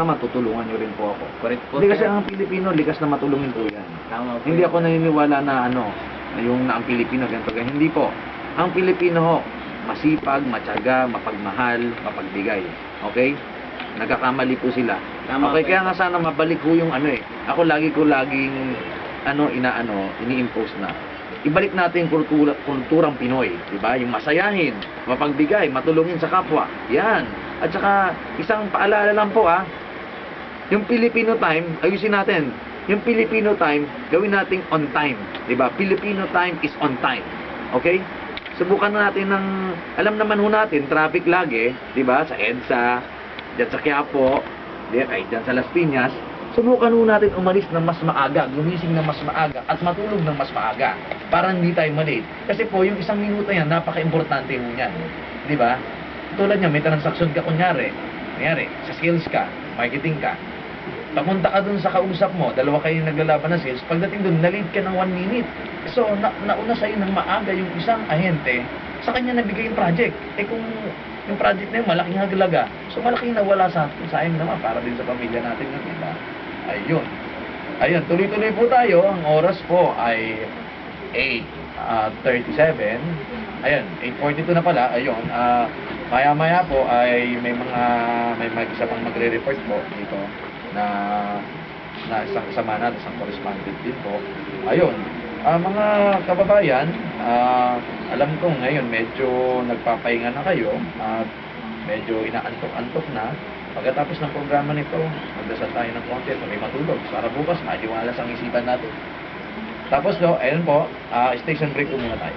matutulungan nyo rin po ako. Correct po, Hindi kasi sir. ang Pilipino, likas na matulungin po yan. Tama po. Hindi ako naniniwala na ang Pilipino, ganito, ganyan. Hindi po. Ang Pilipino ho, masipag, matyaga, mapagmahal, mapagbigay. Okay? Nagkakamali po sila. Tama Okay, po. kaya nga sana mabalik po yung Ako laging ini-impose na. Ibalik natin yung kulturang Pinoy, di ba? Yung masayahin, mapagbigay, matulungin sa kapwa. Yan. At saka, isang paalala lang po yung Filipino time, ayusin natin. Yung Filipino time, gawin nating on time. Diba? Filipino time is on time. Okay? Subukan natin alam naman ho natin, traffic lagi, diba? Sa EDSA, dyan sa Quiapo, ay dyan sa Las Piñas. Subukan ho natin umalis ng mas maaga, gumising ng mas maaga, at matulog ng mas maaga. Para hindi tayo malate. Kasi po, yung 1 minuto yan, napaka-importante ho yan. Diba? Tulad niya, may transaksyon ka kunyari, sa sales ka, marketing ka, papunta ka dun sa kausap mo, dalawa kayo naglalaban ng sales, pagdating dun, na-late ka ng 1 minute. So, nauna sa'yo ng maaga yung isang ahente, sa kanya nabigay yung project. Kung yung project na yun, malaking haglaga, so malaking nawala sa akin naman, para din sa pamilya natin yun, diba? Ayun, tuloy-tuloy po tayo. Ang oras po ay 8:37. Ayun, 8:42 na pala. Ayun, maya-maya po ay may isa pang magre-report po dito na isang kasama natin, isang correspondent din po. Ayun, mga kababayan, alam ko ngayon medyo nagpapahinga na kayo at medyo inaantok-antok na. Pagkatapos ng programa nito, magdasal tayo ng konti at may matulog para bukas maliwalas ang isipan natin. Tapos ayun po, station break po muna tayo.